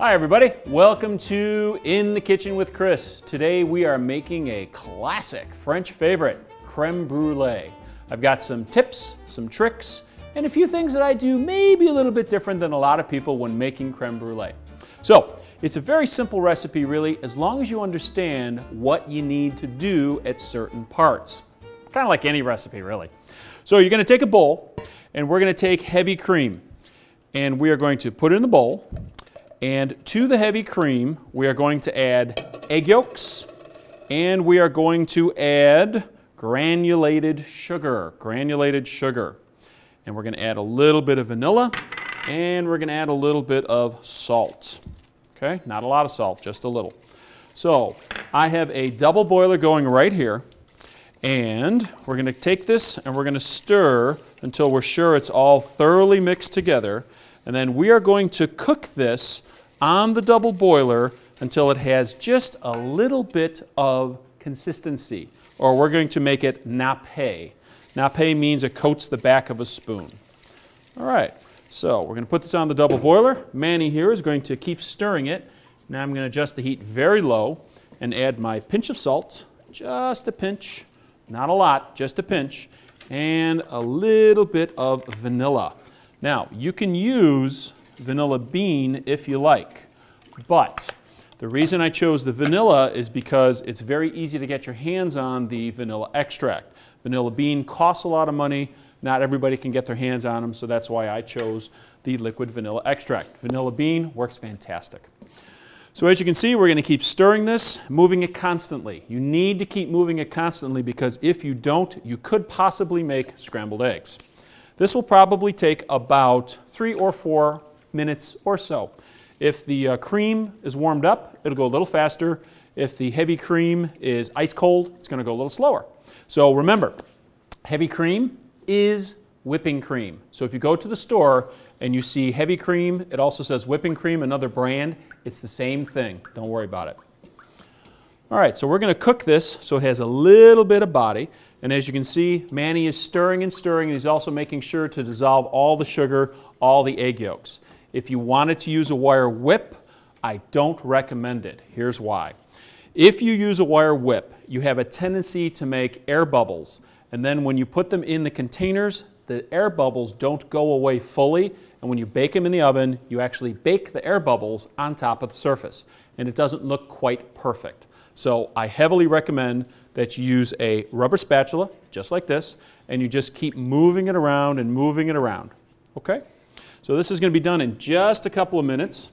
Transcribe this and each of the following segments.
Hi everybody, welcome to In the Kitchen with Chris. Today we are making a classic French favorite, crème brûlée. I've got some tips, some tricks, and a few things that I do maybe a little bit different than a lot of people when making crème brûlée. So, it's a very simple recipe really, as long as you understand what you need to do at certain parts. Kind of like any recipe really. So you're going to take a bowl, and we're going to take heavy cream, and we are going to put it in the bowl. And to the heavy cream, we are going to add egg yolks, and we are going to add granulated sugar. And we're going to add a little bit of vanilla, and we're going to add a little bit of salt. Okay, not a lot of salt, just a little. So I have a double boiler going right here, and we're going to take this and we're going to stir until we're sure it's all thoroughly mixed together. And then we are going to cook this on the double boiler until it has just a little bit of consistency, or we're going to make it nappe. Nappe means it coats the back of a spoon. All right, so we're going to put this on the double boiler. Manny here is going to keep stirring it. Now I'm going to adjust the heat very low and add my pinch of salt, just a pinch, not a lot, just a pinch, and a little bit of vanilla. Now, you can use vanilla bean if you like, but the reason I chose the vanilla is because it's very easy to get your hands on the vanilla extract. Vanilla bean costs a lot of money. Not everybody can get their hands on them, so that's why I chose the liquid vanilla extract. Vanilla bean works fantastic. So as you can see, we're going to keep stirring this, moving it constantly. You need to keep moving it constantly because if you don't, you could possibly make scrambled eggs. This will probably take about 3 or 4 minutes or so. If the cream is warmed up, it'll go a little faster. If the heavy cream is ice cold, it's going to go a little slower. So remember, heavy cream is whipping cream. So if you go to the store and you see heavy cream, it also says whipping cream, another brand, it's the same thing. Don't worry about it. All right, so we're going to cook this so it has a little bit of body. And as you can see, Manny is stirring and stirring, and he's also making sure to dissolve all the sugar, all the egg yolks. If you wanted to use a wire whip, I don't recommend it. Here's why. If you use a wire whip, you have a tendency to make air bubbles. And then when you put them in the containers, the air bubbles don't go away fully. And when you bake them in the oven, you actually bake the air bubbles on top of the surface. And it doesn't look quite perfect. So I heavily recommend that you use a rubber spatula, just like this, and you just keep moving it around and moving it around. Okay? So this is going to be done in just a couple of minutes.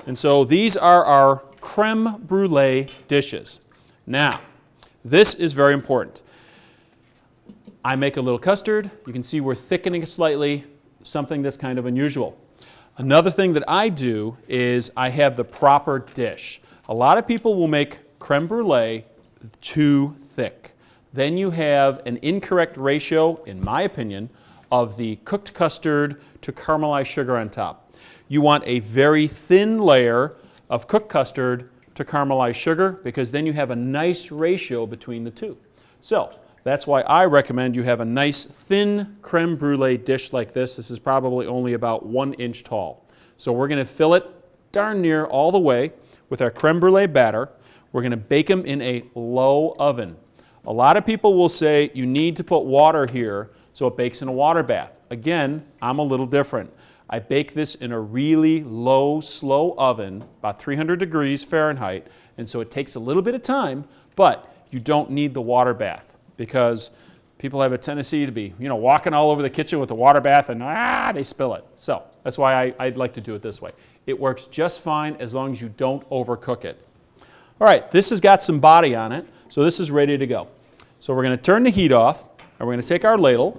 And so these are our crème brûlée dishes. Now, this is very important. I make a little custard. You can see we're thickening it slightly, something that's kind of unusual. Another thing that I do is I have the proper dish. A lot of people will make crème brûlée too thick. Then you have an incorrect ratio, in my opinion, of the cooked custard to caramelized sugar on top. You want a very thin layer of cooked custard to caramelized sugar because then you have a nice ratio between the two. So that's why I recommend you have a nice thin crème brûlée dish like this. This is probably only about 1 inch tall. So we're going to fill it darn near all the way with our crème brûlée batter. We're going to bake them in a low oven. A lot of people will say you need to put water here so it bakes in a water bath. Again, I'm a little different. I bake this in a really low, slow oven, about 300 degrees Fahrenheit, and so it takes a little bit of time, but you don't need the water bath because people have a tendency to be, walking all over the kitchen with the water bath and they spill it. So that's why I'd like to do it this way. It works just fine as long as you don't overcook it. All right, this has got some body on it, so this is ready to go. So we're going to turn the heat off, and we're going to take our ladle.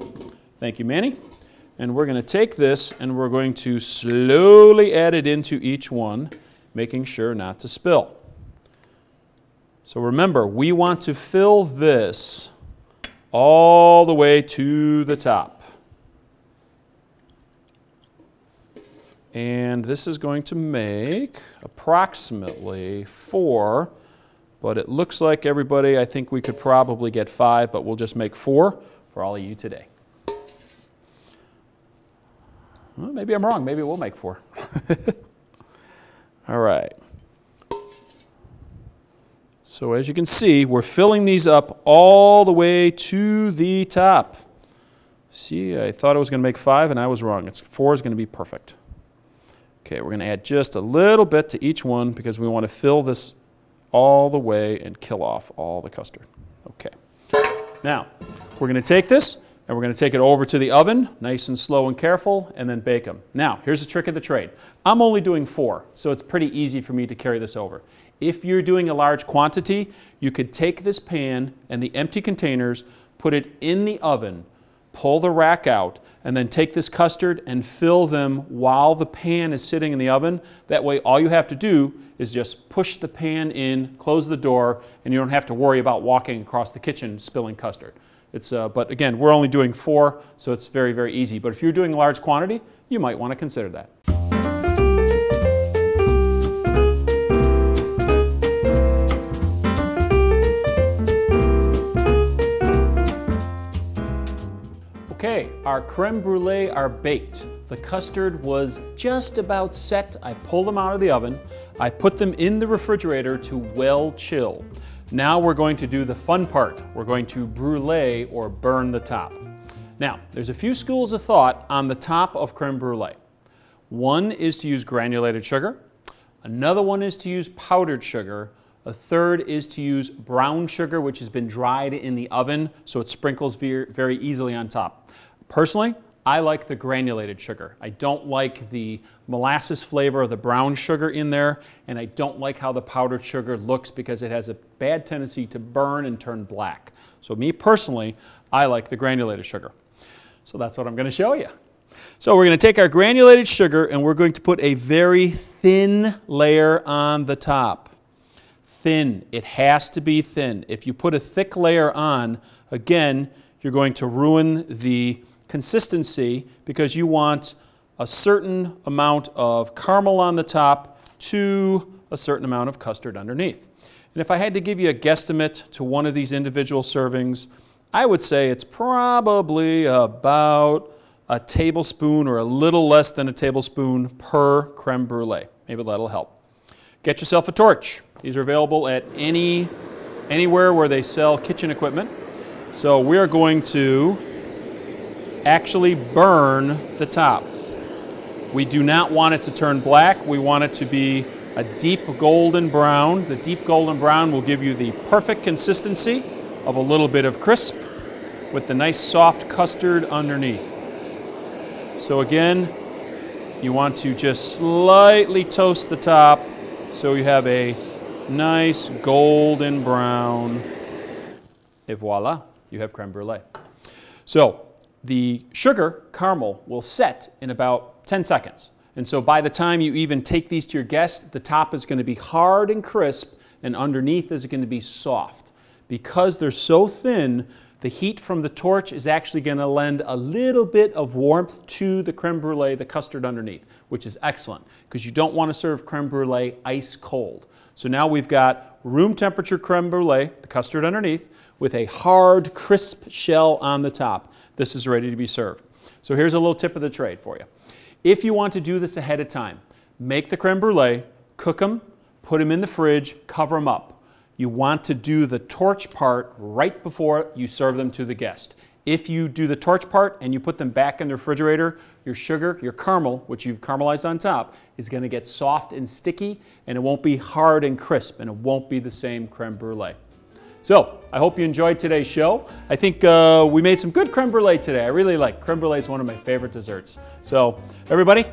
Thank you, Manny. And we're going to take this, and we're going to slowly add it into each one, making sure not to spill. So remember, we want to fill this all the way to the top. And this is going to make approximately 4, but it looks like everybody, I think we could probably get 5, but we'll just make 4 for all of you today. Well, maybe I'm wrong. Maybe we'll make 4. All right. So as you can see, we're filling these up all the way to the top. See, I thought I was going to make 5 and I was wrong. 4 is going to be perfect. Okay, we're going to add just a little bit to each one because we want to fill this all the way and kill off all the custard. Okay. Now, we're going to take this and we're going to take it over to the oven, nice and slow and careful, and then bake them. Now, here's the trick of the trade. I'm only doing 4, so it's pretty easy for me to carry this over. If you're doing a large quantity, you could take this pan and the empty containers, put it in the oven, pull the rack out, and then take this custard and fill them while the pan is sitting in the oven. That way, all you have to do is just push the pan in, close the door, and you don't have to worry about walking across the kitchen spilling custard. But again, we're only doing 4, so it's very, very easy. But if you're doing a large quantity, you might want to consider that. Okay, our creme brulee are baked. The custard was just about set. I pulled them out of the oven. I put them in the refrigerator to well chill. Now we're going to do the fun part. We're going to brulee or burn the top. Now, there's a few schools of thought on the top of creme brulee. One is to use granulated sugar. Another one is to use powdered sugar. A third is to use brown sugar, which has been dried in the oven, so it sprinkles very easily on top. Personally, I like the granulated sugar. I don't like the molasses flavor of the brown sugar in there, and I don't like how the powdered sugar looks because it has a bad tendency to burn and turn black. So me personally, I like the granulated sugar. So that's what I'm going to show you. So we're going to take our granulated sugar and we're going to put a very thin layer on the top. Thin. It has to be thin. If you put a thick layer on, again, you're going to ruin the consistency because you want a certain amount of caramel on the top to a certain amount of custard underneath. And if I had to give you a guesstimate to one of these individual servings, I would say it's probably about a tablespoon or a little less than a tablespoon per creme brulee. Maybe that'll help. Get yourself a torch. These are available at anywhere where they sell kitchen equipment. So we are going to actually burn the top. We do not want it to turn black. We want it to be a deep golden brown. The deep golden brown will give you the perfect consistency of a little bit of crisp with the nice soft custard underneath. So again, you want to just slightly toast the top so you have a nice golden brown. Et voila, you have creme brulee. So the sugar caramel will set in about 10 seconds. And so by the time you even take these to your guest, the top is going to be hard and crisp and underneath is going to be soft. Because they're so thin, the heat from the torch is actually going to lend a little bit of warmth to the creme brulee, the custard underneath, which is excellent because you don't want to serve creme brulee ice cold. So now we've got room temperature creme brulee, the custard underneath, with a hard, crisp shell on the top. This is ready to be served. So here's a little tip of the trade for you. If you want to do this ahead of time, make the creme brulee, cook them, put them in the fridge, cover them up. You want to do the torch part right before you serve them to the guest. If you do the torch part and you put them back in the refrigerator, your sugar, your caramel, which you've caramelized on top, is going to get soft and sticky, and it won't be hard and crisp, and it won't be the same creme brulee. So, I hope you enjoyed today's show. I think we made some good creme brulee today. I really like creme brulee. Is one of my favorite desserts. So, everybody,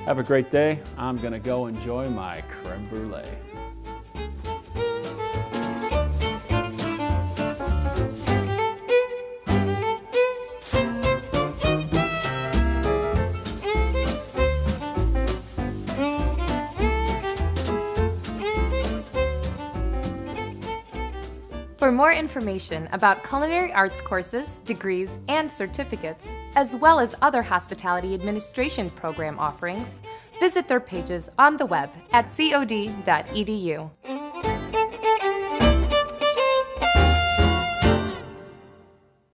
have a great day. I'm going to go enjoy my creme brulee. For more information about culinary arts courses, degrees, and certificates, as well as other hospitality administration program offerings, visit their pages on the web at cod.edu.